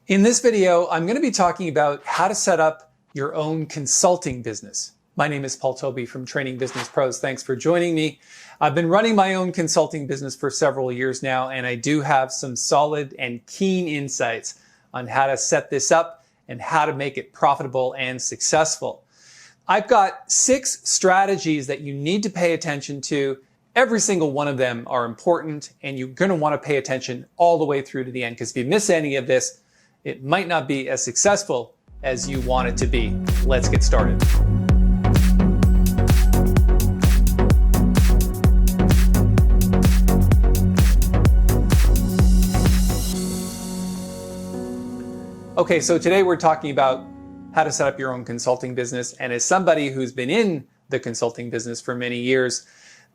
In this video, I'm going to be talking about how to set up your own consulting business. My name is Paul Tobey from Training Business Pros. Thanks for joining me. I've been running my own consulting business for several years now, and I do have some solid and keen insights on how to set this up and how to make it profitable and successful. I've got 6 strategies that you need to pay attention to. Every single one of them are important, and you're going to want to pay attention all the way through to the end, because if you miss any of this, it might not be as successful as you want it to be. Let's get started. Okay, so today we're talking about how to set up your own consulting business. And as somebody who's been in the consulting business for many years,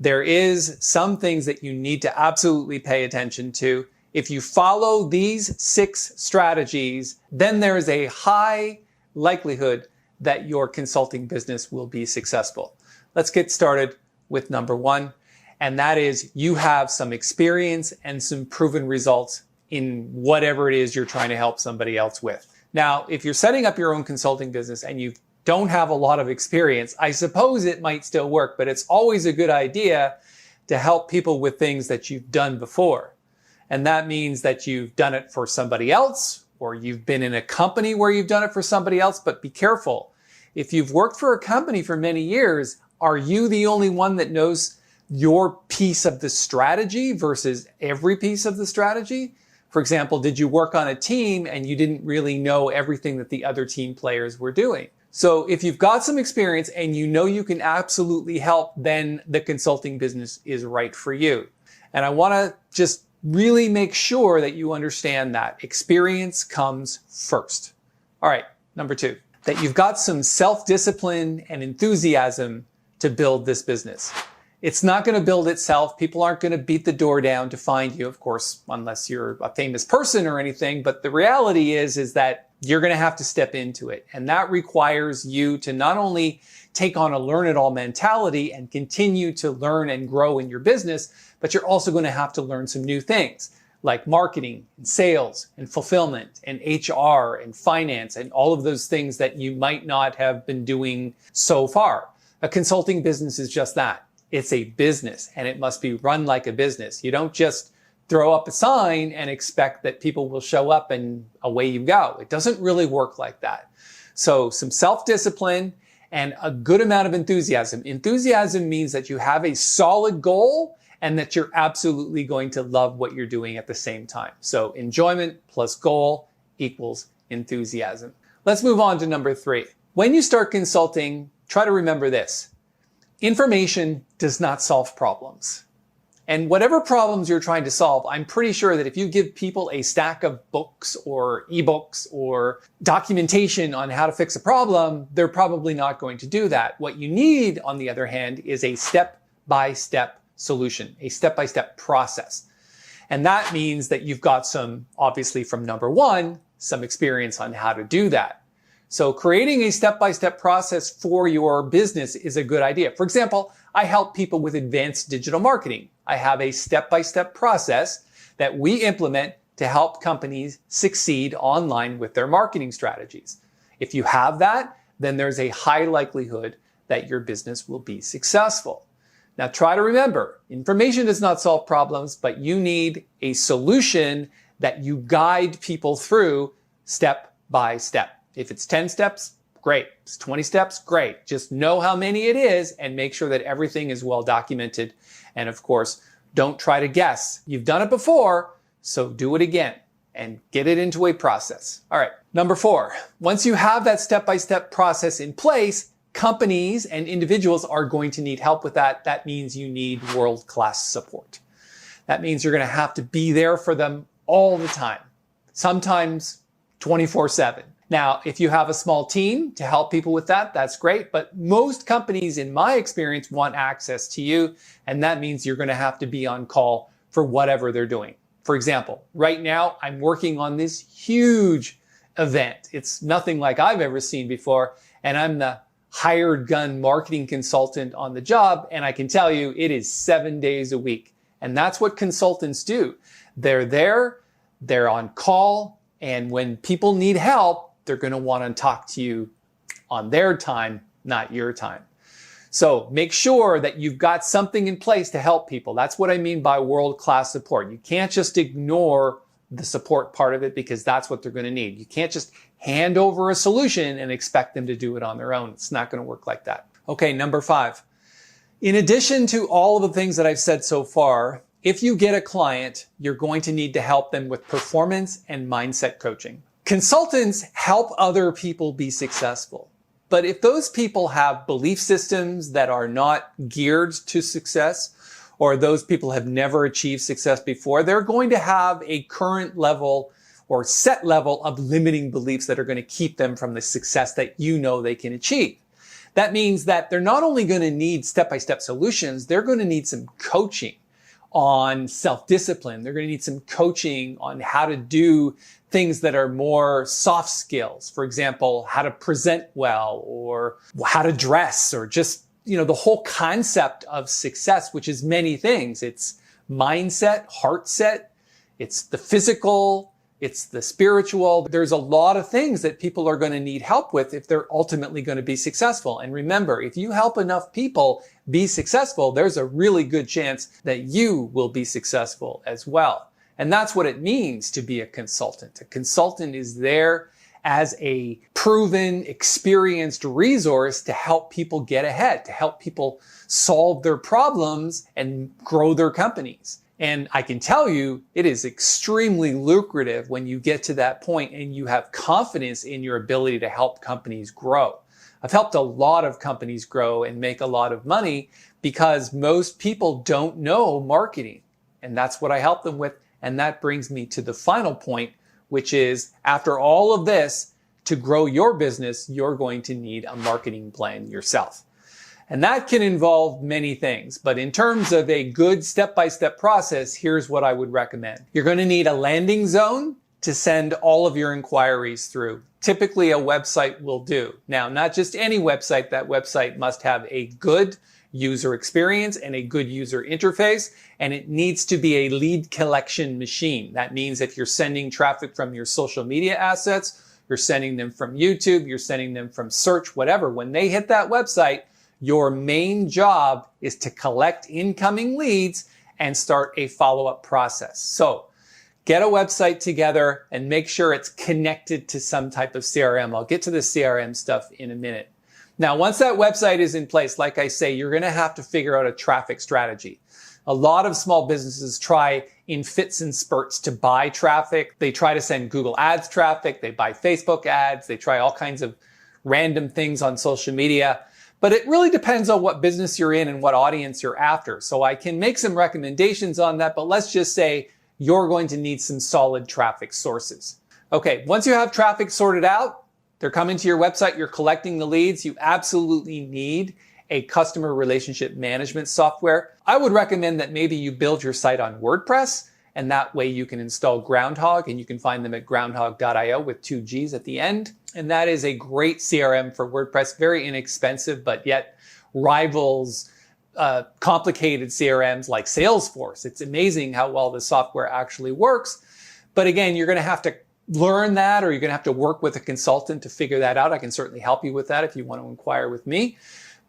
there is some things that you need to absolutely pay attention to. If you follow these 6 strategies, then there is a high likelihood that your consulting business will be successful. Let's get started with number 1, and that is you have some experience and some proven results in whatever it is you're trying to help somebody else with. Now, if you're setting up your own consulting business and you don't have a lot of experience, I suppose it might still work, but it's always a good idea to help people with things that you've done before. And that means that you've done it for somebody else, or you've been in a company where you've done it for somebody else. But be careful. If you've worked for a company for many years, are you the only one that knows your piece of the strategy versus every piece of the strategy? For example, did you work on a team and you didn't really know everything that the other team players were doing? So if you've got some experience and you know you can absolutely help, then the consulting business is right for you. And I want to just really make sure that you understand that experience comes first. All right, number 2, that you've got some self-discipline and enthusiasm to build this business. It's not going to build itself. People aren't going to beat the door down to find you, of course, unless you're a famous person or anything. But the reality is that you're going to have to step into it. And that requires you to not only take on a learn-it-all mentality and continue to learn and grow in your business, but you're also going to have to learn some new things like marketing and sales and fulfillment and HR and finance and all of those things that you might not have been doing so far. A consulting business is just that. It's a business, and it must be run like a business. You don't just throw up a sign and expect that people will show up and away you go. It doesn't really work like that. So some self-discipline and a good amount of enthusiasm. Enthusiasm means that you have a solid goal and that you're absolutely going to love what you're doing at the same time. So enjoyment plus goal equals enthusiasm. Let's move on to number 3. When you start consulting, try to remember this. Information does not solve problems. And whatever problems you're trying to solve, I'm pretty sure that if you give people a stack of books or ebooks or documentation on how to fix a problem, they're probably not going to do that. What you need, on the other hand, is a step-by-step solution, a step-by-step process. And that means that you've got some, obviously from number 1, some experience on how to do that. So creating a step-by-step process for your business is a good idea. For example, I help people with advanced digital marketing. I have a step-by-step process that we implement to help companies succeed online with their marketing strategies. If you have that, then there's a high likelihood that your business will be successful. Now try to remember, information does not solve problems, but you need a solution that you guide people through step by step. If it's 10 steps, great. If it's 20 steps, great. Just know how many it is and make sure that everything is well documented. And of course, don't try to guess. You've done it before, so do it again and get it into a process. All right. Number 4, once you have that step-by-step process in place, companies and individuals are going to need help with that. That means you need world-class support. That means you're going to have to be there for them all the time, sometimes 24/7. Now, if you have a small team to help people with that, that's great. But most companies, in my experience, want access to you. And that means you're going to have to be on call for whatever they're doing. For example, right now, I'm working on this huge event. It's nothing like I've ever seen before. And I'm the hired gun marketing consultant on the job. And I can tell you it is 7 days a week. And that's what consultants do. They're there, they're on call, And when people need help, they're going to want to talk to you on their time, not your time. So make sure that you've got something in place to help people. That's what I mean by world-class support. You can't just ignore the support part of it because that's what they're going to need. You can't just hand over a solution and expect them to do it on their own. It's not going to work like that. Okay, number 5. In addition to all of the things that I've said so far, if you get a client, you're going to need to help them with performance and mindset coaching. Consultants help other people be successful. But if those people have belief systems that are not geared to success, or those people have never achieved success before, they're going to have a current level or set level of limiting beliefs that are going to keep them from the success that you know they can achieve. That means that they're not only going to need step-by-step solutions, they're going to need some coaching on self-discipline. They're going to need some coaching on how to do things that are more soft skills. For example, how to present well, or how to dress, or just, the whole concept of success, which is many things. It's mindset, heart set, it's the physical, it's the spiritual. There's a lot of things that people are going to need help with if they're ultimately going to be successful. And remember, if you help enough people be successful, there's a really good chance that you will be successful as well. And that's what it means to be a consultant. A consultant is there as a proven, experienced resource to help people get ahead, to help people solve their problems and grow their companies. And I can tell you, it is extremely lucrative when you get to that point and you have confidence in your ability to help companies grow. I've helped a lot of companies grow and make a lot of money because most people don't know marketing. And that's what I help them with. And that brings me to the final point, which is after all of this, to grow your business, you're going to need a marketing plan yourself. And that can involve many things. But in terms of a good step-by-step process, here's what I would recommend. You're going to need a landing zone to send all of your inquiries through. Typically, a website will do. Now, not just any website. That website must have a good user experience and a good user interface, and it needs to be a lead collection machine. That means if you're sending traffic from your social media assets, you're sending them from YouTube, you're sending them from search, whatever, when they hit that website, your main job is to collect incoming leads and start a follow-up process. So get a website together and make sure it's connected to some type of CRM. I'll get to the CRM stuff in a minute. Now, once that website is in place, like I say, you're going to have to figure out a traffic strategy. A lot of small businesses try in fits and spurts to buy traffic. They try to send Google Ads traffic. They buy Facebook ads. They try all kinds of random things on social media. But it really depends on what business you're in and what audience you're after. So I can make some recommendations on that, but let's just say you're going to need some solid traffic sources. Okay, once you have traffic sorted out, they're coming to your website, you're collecting the leads, you absolutely need a customer relationship management software. I would recommend that maybe you build your site on WordPress, and that way you can install Groundhogg, and you can find them at groundhogg.io with 2 G's at the end. And that is a great CRM for WordPress, very inexpensive, but yet rivals complicated CRMs like Salesforce. It's amazing how well the software actually works. But again, you're going to have to learn that, or you're going to have to work with a consultant to figure that out. I can certainly help you with that if you want to inquire with me.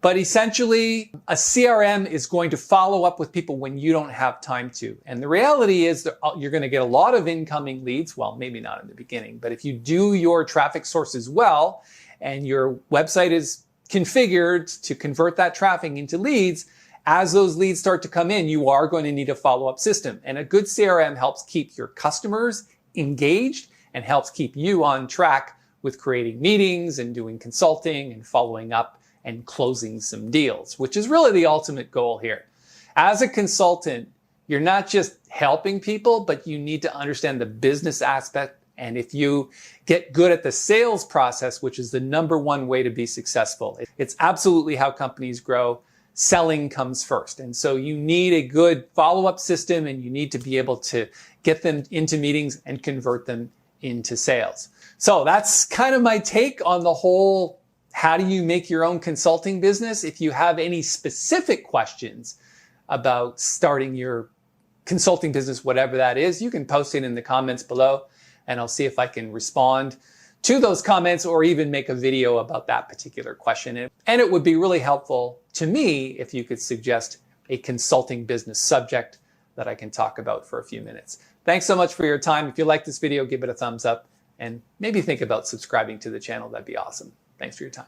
But essentially, a CRM is going to follow up with people when you don't have time to. And the reality is that you're going to get a lot of incoming leads. Well, maybe not in the beginning, but if you do your traffic sources well and your website is configured to convert that traffic into leads, as those leads start to come in, you are going to need a follow-up system. And a good CRM helps keep your customers engaged and helps keep you on track with creating meetings and doing consulting and following up and closing some deals, which is really the ultimate goal here. As a consultant, you're not just helping people, but you need to understand the business aspect. And if you get good at the sales process, which is the #1 way to be successful, it's absolutely how companies grow. Selling comes first. And so you need a good follow-up system, and you need to be able to get them into meetings and convert them into sales. So that's kind of my take on the whole, how do you make your own consulting business? If you have any specific questions about starting your consulting business, whatever that is, you can post it in the comments below. and I'll see if I can respond to those comments or even make a video about that particular question. And it would be really helpful to me if you could suggest a consulting business subject that I can talk about for a few minutes. Thanks so much for your time. If you like this video, give it a thumbs up and maybe think about subscribing to the channel. That'd be awesome. Thanks for your time.